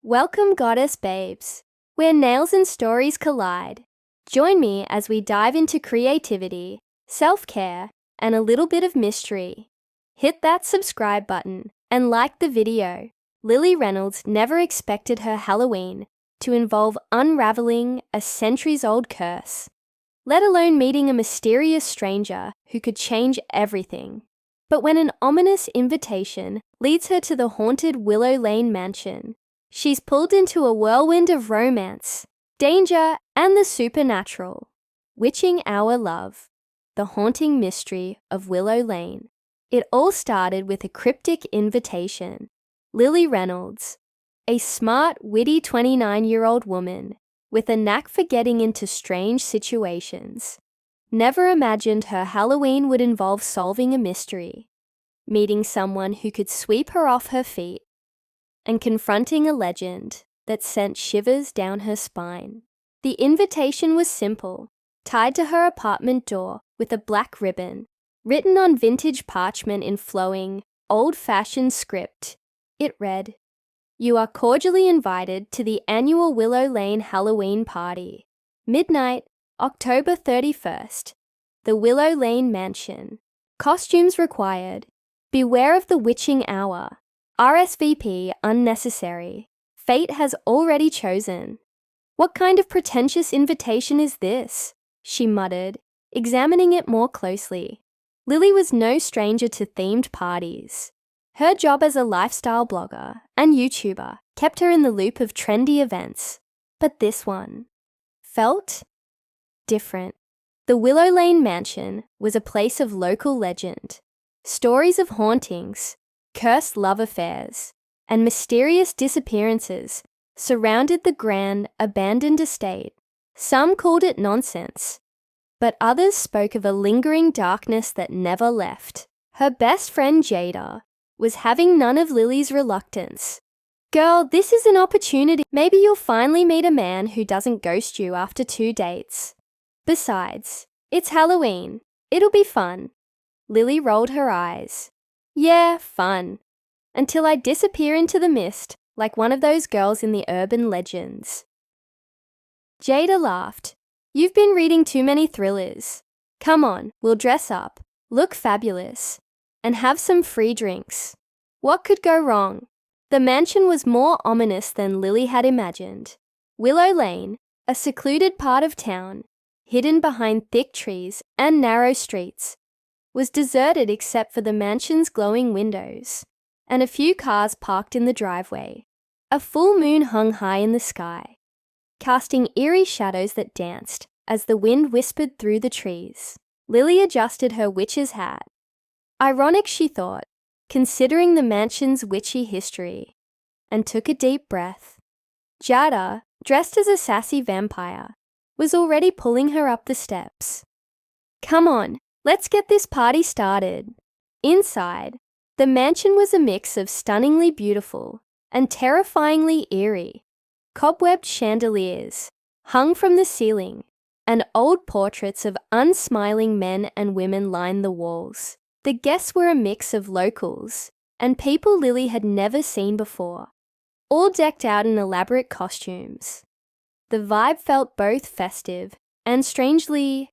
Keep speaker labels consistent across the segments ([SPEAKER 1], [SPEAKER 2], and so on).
[SPEAKER 1] Welcome, Goddess Babes, where nails and stories collide. Join me as we dive into creativity, self-care, and a little bit of mystery. Hit that subscribe button and like the video. Lily Reynolds never expected her Halloween to involve unraveling a centuries-old curse, let alone meeting a mysterious stranger who could change everything. But when an ominous invitation leads her to the haunted Willow Lane mansion, she's pulled into a whirlwind of romance, danger, and the supernatural. Witching Hour Love, the haunting mystery of Willow Lane. It all started with a cryptic invitation. Lily Reynolds, a smart, witty 29-year-old woman with a knack for getting into strange situations, never imagined her Halloween would involve solving a mystery, meeting someone who could sweep her off her feet, and confronting a legend that sent shivers down her spine. The invitation was simple, tied to her apartment door with a black ribbon, written on vintage parchment in flowing, old-fashioned script. It read, "You are cordially invited to the annual Willow Lane Halloween party. Midnight, October 31st. The Willow Lane Mansion. Costumes required. Beware of the witching hour. RSVP unnecessary. Fate has already chosen." "What kind of pretentious invitation is this?" she muttered, examining it more closely. Lily was no stranger to themed parties. Her job as a lifestyle blogger and YouTuber kept her in the loop of trendy events. But this one felt different. The Willow Lane Mansion was a place of local legend. Stories of hauntings, cursed love affairs, and mysterious disappearances surrounded the grand, abandoned estate. Some called it nonsense, but others spoke of a lingering darkness that never left. Her best friend Jada was having none of Lily's reluctance. "Girl, this is an opportunity. Maybe you'll finally meet a man who doesn't ghost you after 2 dates. Besides, it's Halloween. It'll be fun." Lily rolled her eyes. "Yeah, fun. Until I disappear into the mist like one of those girls in the urban legends." Jada laughed. "You've been reading too many thrillers. Come on, we'll dress up, look fabulous, and have some free drinks." What could go wrong? The mansion was more ominous than Lily had imagined. Willow Lane, a secluded part of town, hidden behind thick trees and narrow streets, was deserted except for the mansion's glowing windows and a few cars parked in the driveway. A full moon hung high in the sky, casting eerie shadows that danced as the wind whispered through the trees. Lily adjusted her witch's hat. Ironic, she thought, considering the mansion's witchy history, and took a deep breath. Jada, dressed as a sassy vampire, was already pulling her up the steps. "Come on, let's get this party started." Inside, the mansion was a mix of stunningly beautiful and terrifyingly eerie. Cobwebbed chandeliers hung from the ceiling, and old portraits of unsmiling men and women lined the walls. The guests were a mix of locals and people Lily had never seen before, all decked out in elaborate costumes. The vibe felt both festive and strangely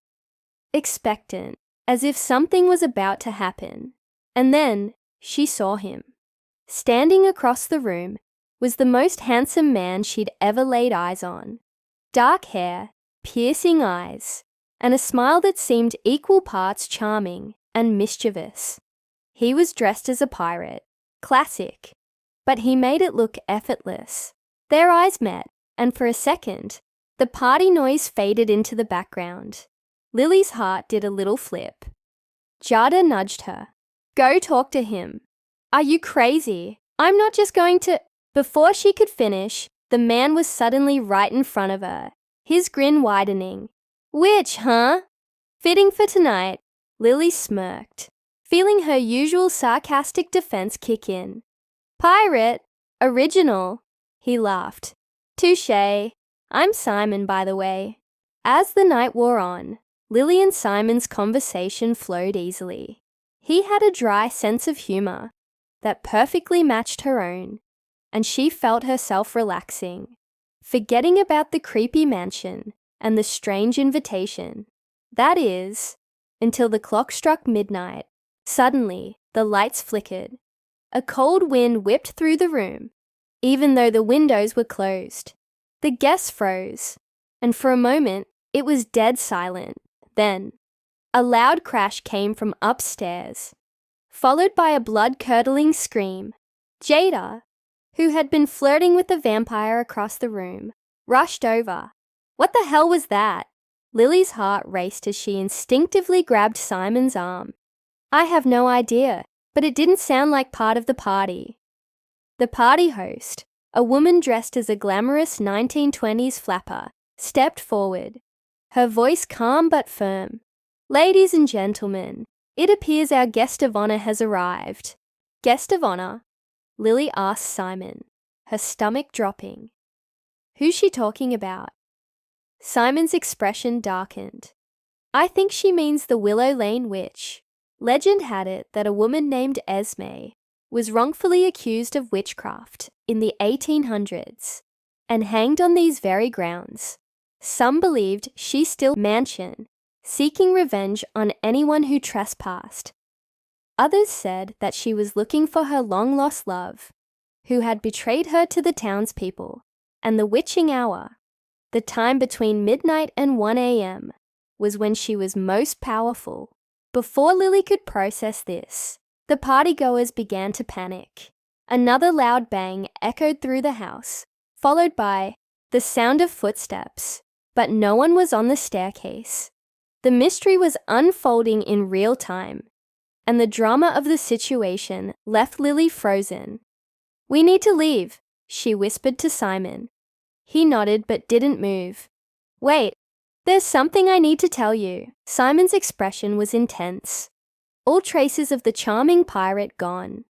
[SPEAKER 1] expectant, as if something was about to happen. And then she saw him. Standing across the room was the most handsome man she'd ever laid eyes on. Dark hair, piercing eyes, and a smile that seemed equal parts charming and mischievous. He was dressed as a pirate, classic, but he made it look effortless. Their eyes met, and for a second, the party noise faded into the background. Lily's heart did a little flip. Jada nudged her. "Go talk to him." "Are you crazy? I'm not just going to—" Before she could finish, the man was suddenly right in front of her, his grin widening. "Witch, huh? Fitting for tonight." Lily smirked, feeling her usual sarcastic defense kick in. "Pirate? Original." He laughed. "Touché. I'm Simon, by the way." As the night wore on, Lily and Simon's conversation flowed easily. He had a dry sense of humor that perfectly matched her own, and she felt herself relaxing, forgetting about the creepy mansion and the strange invitation. That is, until the clock struck midnight. Suddenly, the lights flickered. A cold wind whipped through the room, even though the windows were closed. The guests froze, and for a moment, it was dead silent. Then, a loud crash came from upstairs, followed by a blood-curdling scream. Jada, who had been flirting with the vampire across the room, rushed over. What the hell was that? Lily's heart raced as she instinctively grabbed Simon's arm. I have no idea, but it didn't sound like part of the party. The party host, a woman dressed as a glamorous 1920s flapper, stepped forward, her voice calm but firm. Ladies and gentlemen, it appears our guest of honor has arrived. Guest of honor? Lily asked Simon, her stomach dropping. Who's she talking about? Simon's expression darkened. I think she means the Willow Lane Witch. Legend had it that a woman named Esme was wrongfully accused of witchcraft in the 1800s and hanged on these very grounds. Some believed she still mansion, seeking revenge on anyone who trespassed. Others said that she was looking for her long-lost love, who had betrayed her to the townspeople, and the witching hour, the time between midnight and 1 a.m., was when she was most powerful. Before Lily could process this, the partygoers began to panic. Another loud bang echoed through the house, followed by the sound of footsteps, but no one was on the staircase. The mystery was unfolding in real time, and the drama of the situation left Lily frozen. We need to leave, she whispered to Simon. He nodded but didn't move. Wait, there's something I need to tell you. Simon's expression was intense. All traces of the charming pirate gone.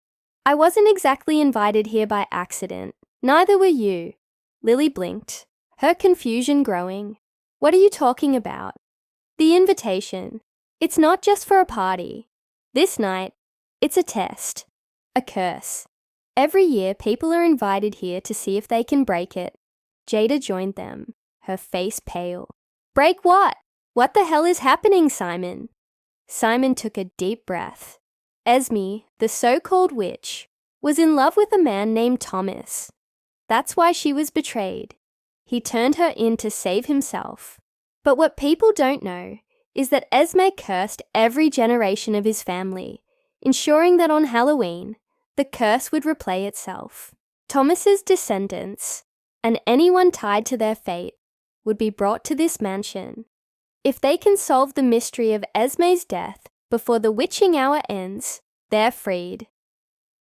[SPEAKER 1] I wasn't exactly invited here by accident. Neither were you. Lily blinked, her confusion growing. What are you talking about? The invitation. It's not just for a party. This night, it's a test. A curse. Every year, people are invited here to see if they can break it. Jada joined them, her face pale. Break what? What the hell is happening, Simon? Simon took a deep breath. Esme, the so-called witch, was in love with a man named Thomas. That's why she was betrayed. He turned her in to save himself. But what people don't know is that Esme cursed every generation of his family, ensuring that on Halloween, the curse would replay itself. Thomas's descendants, and anyone tied to their fate, would be brought to this mansion. If they can solve the mystery of Esme's death before the witching hour ends, they're freed.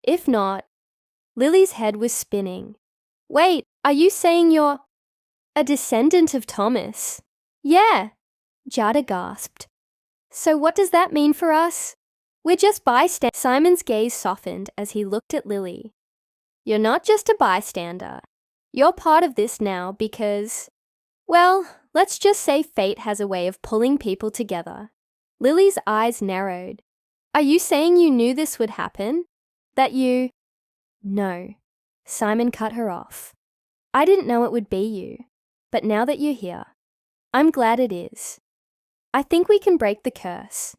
[SPEAKER 1] If not, Lily's head was spinning. Wait, are you saying you're a descendant of Thomas? Yeah, Jada gasped. So what does that mean for us? We're just bystanders. Simon's gaze softened as he looked at Lily. You're not just a bystander. You're part of this now because, well, let's just say fate has a way of pulling people together. Lily's eyes narrowed. Are you saying you knew this would happen? That you… No. Simon cut her off. I didn't know it would be you, but now that you're here, I'm glad it is. I think we can break the curse.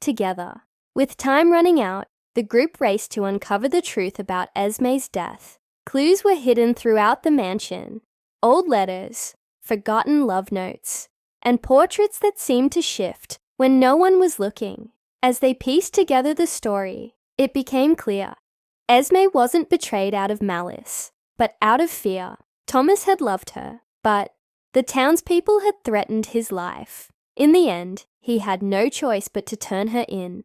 [SPEAKER 1] Together. With time running out, the group raced to uncover the truth about Esme's death. Clues were hidden throughout the mansion. Old letters, forgotten love notes, and portraits that seemed to shift when no one was looking. As they pieced together the story, it became clear. Esme wasn't betrayed out of malice, but out of fear. Thomas had loved her, but the townspeople had threatened his life. In the end, he had no choice but to turn her in,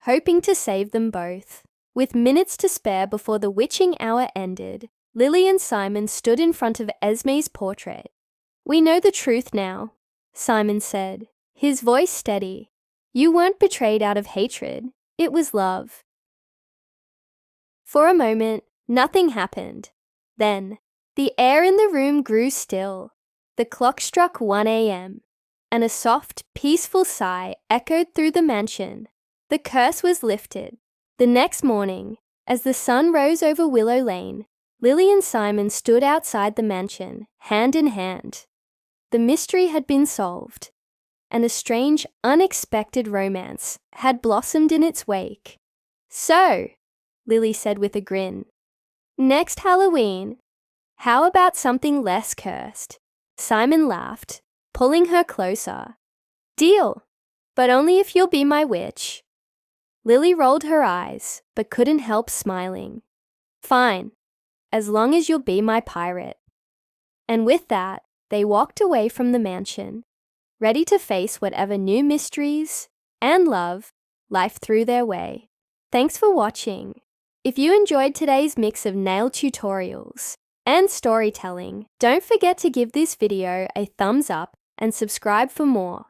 [SPEAKER 1] hoping to save them both. With minutes to spare before the witching hour ended, Lily and Simon stood in front of Esme's portrait. We know the truth now, Simon said, his voice steady. You weren't betrayed out of hatred. It was love. For a moment, nothing happened. Then, the air in the room grew still. The clock struck 1 a.m., and a soft, peaceful sigh echoed through the mansion. The curse was lifted. The next morning, as the sun rose over Willow Lane, Lily and Simon stood outside the mansion, hand in hand. The mystery had been solved, and a strange, unexpected romance had blossomed in its wake. "So," Lily said with a grin, "next Halloween, how about something less cursed?" Simon laughed, pulling her closer. "Deal, but only if you'll be my witch." Lily rolled her eyes, but couldn't help smiling. "Fine, as long as you'll be my pirate." And with that, they walked away from the mansion, ready to face whatever new mysteries and love life threw their way. Thanks for watching. If you enjoyed today's mix of nail tutorials and storytelling, don't forget to give this video a thumbs up and subscribe for more.